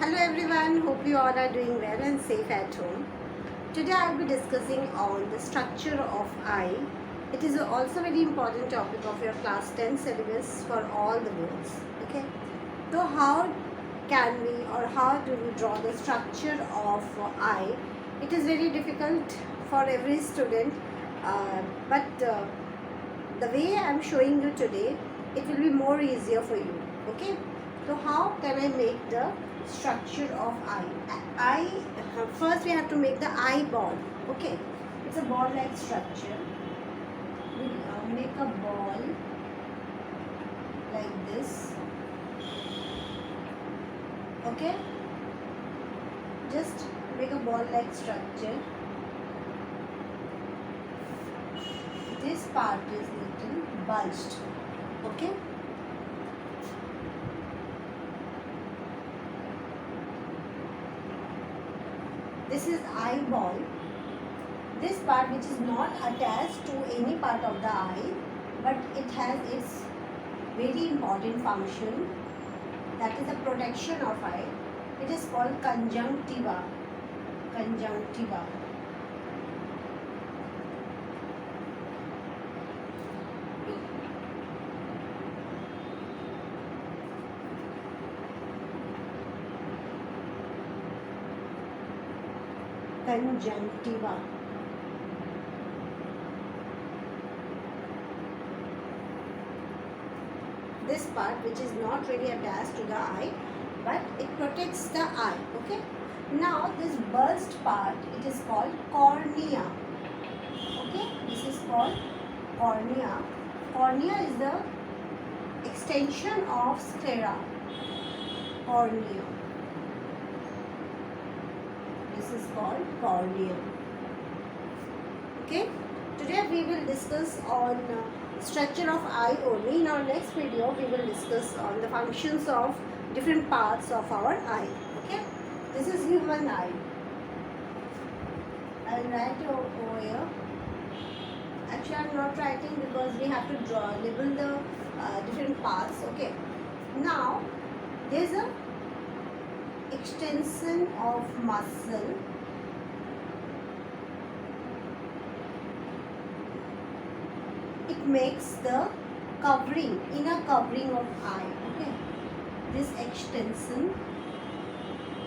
Hello everyone, hope you all are doing well and safe at home. Today I will be discussing on the structure of eye. It is also very important topic of your class 10 syllabus for all the boards. Okay. So how can we or how do we draw the structure of eye? It is very difficult for every student, but the way I am showing you today, it will be more easier for you. Okay. So how can I make the structure of eye? First we have to make the eyeball. Okay. It's a ball-like structure. We'll make a ball like this. Okay. Just make a ball-like structure. This part is little bulged. Okay. This is eyeball. This part which is not attached to any part of the eye, but it has its very important function, that is the protection of eye. It is called conjunctiva. Conjunctiva. Conjunctiva. This part which is not really attached to the eye, but it protects the eye. Okay. Now this burst part, it is called cornea. Okay. This is called cornea. Cornea is the extension of sclera. Cornea. This is called cornea. Okay. Today we will discuss on structure of eye only. In our next video we will discuss on the functions of different parts of our eye. Okay. This is human eye. I will write over here. Actually I am not writing because we have to label the different parts. Okay. Now there is a extension of muscle. It makes the covering, inner covering of eye. Okay. This extension,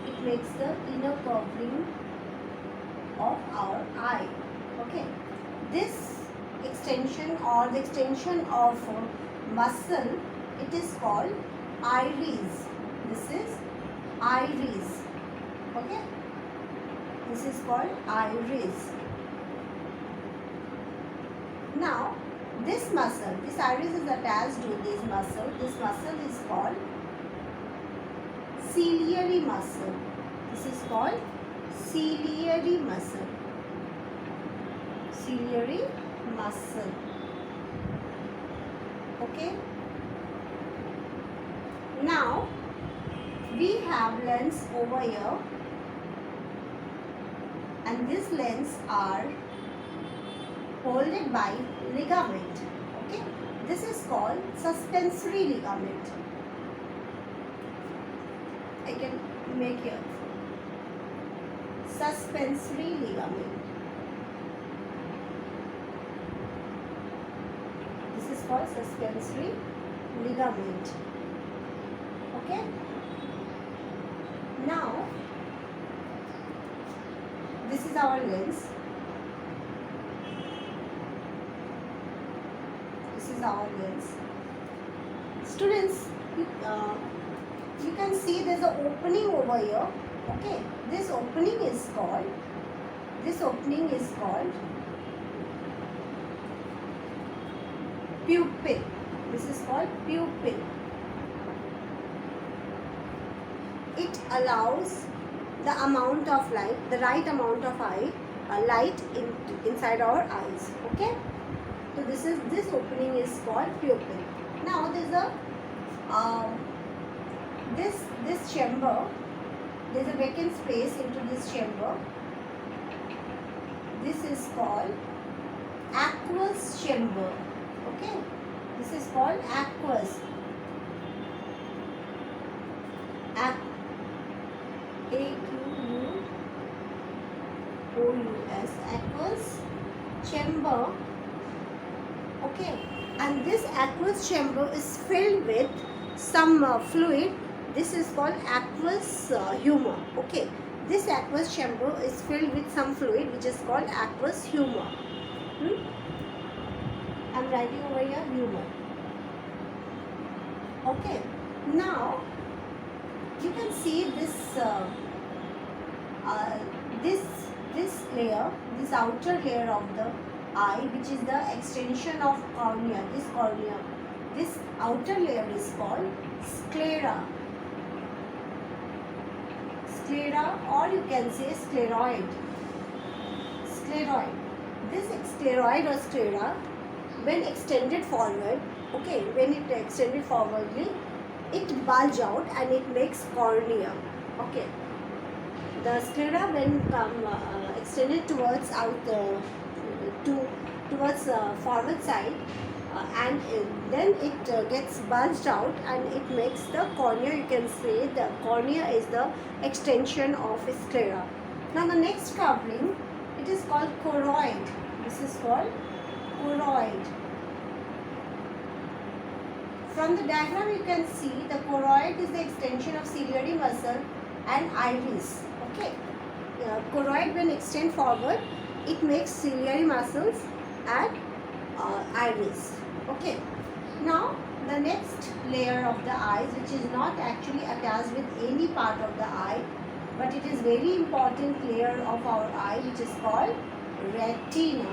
it makes the inner covering of our eye. Okay. This extension or the extension of muscle, it is called iris. This is iris. Okay. This is called iris. Now this muscle, this iris is attached to this muscle. This muscle is called ciliary muscle. This is called ciliary muscle. Ciliary muscle. Okay. Now we have lens over here, and these lens are holded by ligament. Okay. This is called suspensory ligament. I can make here suspensory ligament. This is called suspensory ligament. Okay. Now this is our lens. This is our lens. Students, you can see there's an opening over here. Okay. This opening is called pupil. This is called pupil. It allows the amount of light, the right amount of light inside our eyes. Okay. So this opening is called pupil. Now there's a this chamber. There's a vacant space into this chamber. This is called aqueous chamber. Okay. This is called aqueous. chamber, okay, and this aqueous chamber is filled with some fluid. This is called aqueous humor, okay. This aqueous chamber is filled with some fluid which is called aqueous humor. I'm writing over here humor, okay. Now you can see this this layer, this outer layer of the eye, which is the extension of cornea. This outer layer is called sclera. Or you can say scleroid. This scleroid or sclera, when extended forward, okay, when it extended forwardly, it bulge out and it makes cornea, okay. The sclera when extended towards towards forward side, and then it gets bulged out and it makes the cornea. You can say the cornea is the extension of sclera. Now the next covering, it is called choroid. This is called choroid. From the diagram you can see the choroid is the extension of ciliary muscle and iris, okay. Choroid when extend forward, it makes ciliary muscles and iris, okay. Now the next layer of the eyes, which is not actually attached with any part of the eye, but it is very important layer of our eye, which is called retina.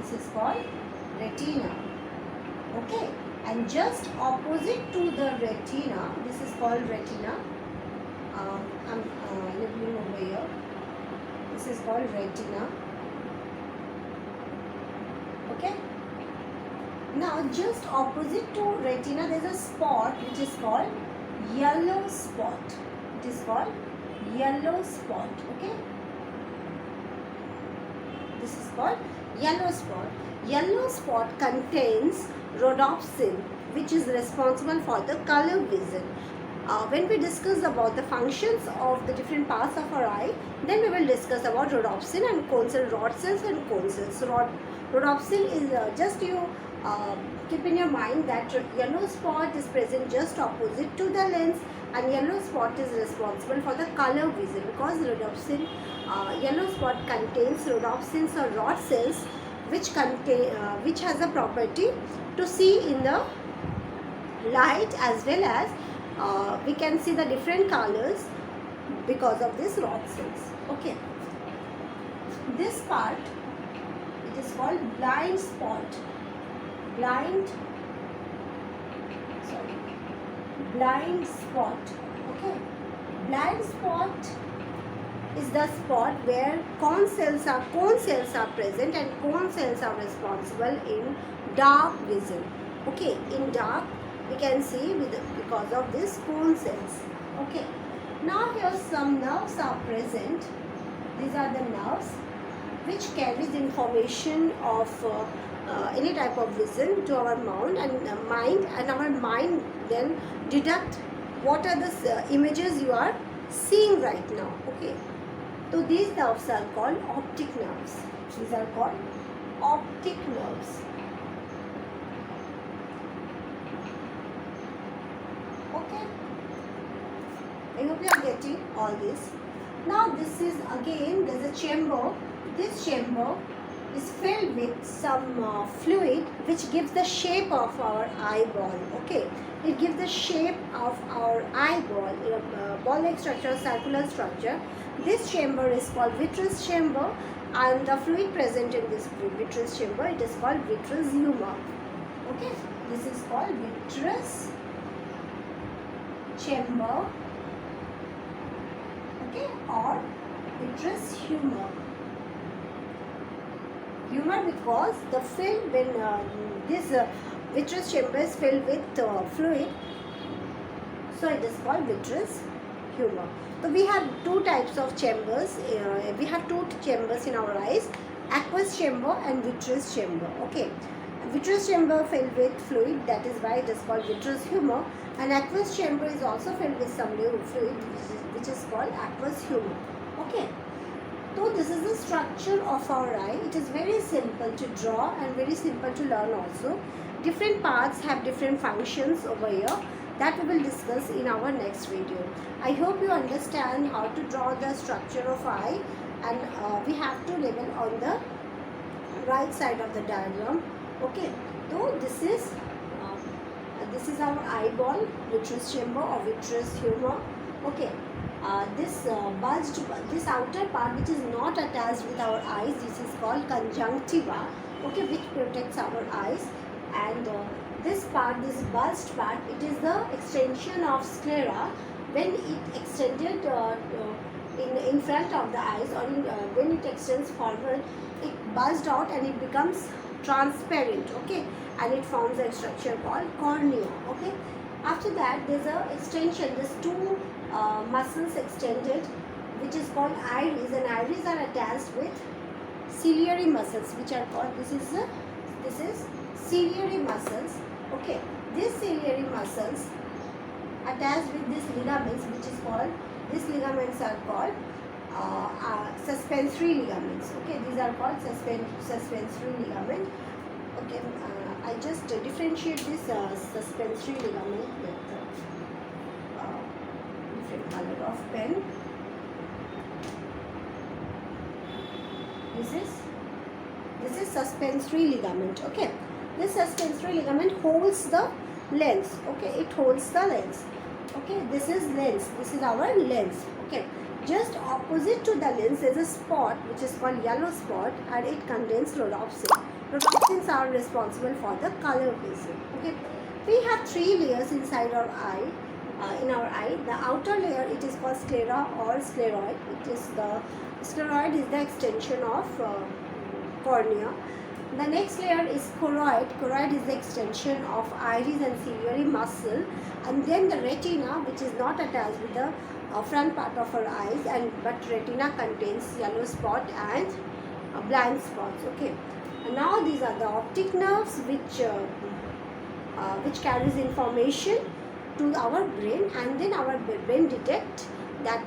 This is called retina, okay. And just opposite to the retina, this is called retina. I'm labeling over here. This is called retina, okay. Now just opposite to retina, there is a spot which is called yellow spot. It is called yellow spot, okay. This is called yellow spot. Yellow spot contains rhodopsin, which is responsible for the color vision. When we discuss about the functions of the different parts of our eye, then we will discuss about rhodopsin and cone cell, rod cells and cone cells. Rhodopsin is just you keep in your mind that yellow spot is present just opposite to the lens, and yellow spot is responsible for the color vision, because rhodopsin, yellow spot contains rhodopsins or rod cells, which has a property to see in the light, as well as we can see the different colors because of this rod cells, okay. This part, it is called blind spot. Blind spot, okay. Blind spot is the spot where cone cells are present, and cone cells are responsible in dark vision, okay. In dark we can see because of this cone cells, okay. Now here some nerves are present. These are the nerves which carries information of any type of vision to our mind, and our mind then deduct what are the images you are seeing right now, okay. So these nerves are called optic nerves. These are called optic nerves, okay. I hope you are getting all this. Now this is again, there's a chamber. This chamber is filled with some fluid which gives the shape of our eyeball, okay. It gives the shape of our eyeball in a ball-like structure, circular structure. This chamber is called vitreous chamber, and the fluid present in this vitreous chamber, it is called vitreous humor, okay. This is called vitreous chamber, okay, or vitreous humor. Humor because the film, when this vitreous chamber is filled with fluid, so it is called vitreous humor. So we have two types of chambers. We have two chambers in our eyes: aqueous chamber and vitreous chamber, okay. Vitreous chamber filled with fluid, that is why it is called vitreous humor, and aqueous chamber is also filled with some fluid which is called aqueous humor, okay. So this is the structure of our eye. It is very simple to draw and very simple to learn also. Different parts have different functions over here that we will discuss in our next video. I hope you understand how to draw the structure of eye, and we have to label on the right side of the diagram. Okay, so this is our eyeball, vitreous chamber or vitreous humor. Okay, this outer part which is not attached with our eyes, this is called conjunctiva. Okay, which protects our eyes, and this part, this bulged part, it is the extension of sclera. When it extended in front of the eyes, or when it extends forward, it bulged out and it becomes transparent. Okay, and it forms a structure called cornea. Okay, after that there's a extension, there's two muscles extended which is called iris, and iris are attached with ciliary muscles which are called, this is ciliary muscles. Okay, these ciliary muscles attached with these ligaments which is called, these ligaments are called suspensory ligaments. Okay, these are called suspensory ligament. Okay, I just differentiate this suspensory ligament with different color of pen. This is suspensory ligament. Okay, this suspensory ligament holds the lens. Okay, it holds the lens. Okay, this is lens, this is our lens. Okay, just opposite to the lens there is a spot which is called yellow spot, and it contains rhodopsin. Rhodopsins are responsible for the color vision. Okay, we have three layers inside our eye. In our eye, the outer layer, it is called sclera or scleroid. It is the scleroid is the extension of cornea. The next layer is choroid. Choroid is the extension of iris and ciliary muscle, and then the retina, which is not attached with the front part of our eyes, and but retina contains yellow spot and blind spots. Okay, and now these are the optic nerves which carries information to our brain, and then our brain detect that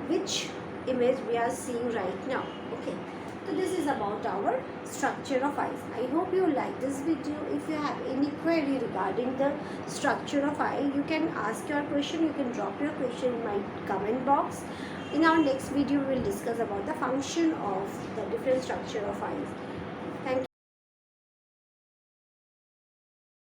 which image we are seeing right now. Okay, so this is about our structure of eyes. I hope you like this video. If you have any query regarding the structure of eye, you can ask your question, you can drop your question in my comment box. In our next video we will discuss about the function of the different structure of eyes.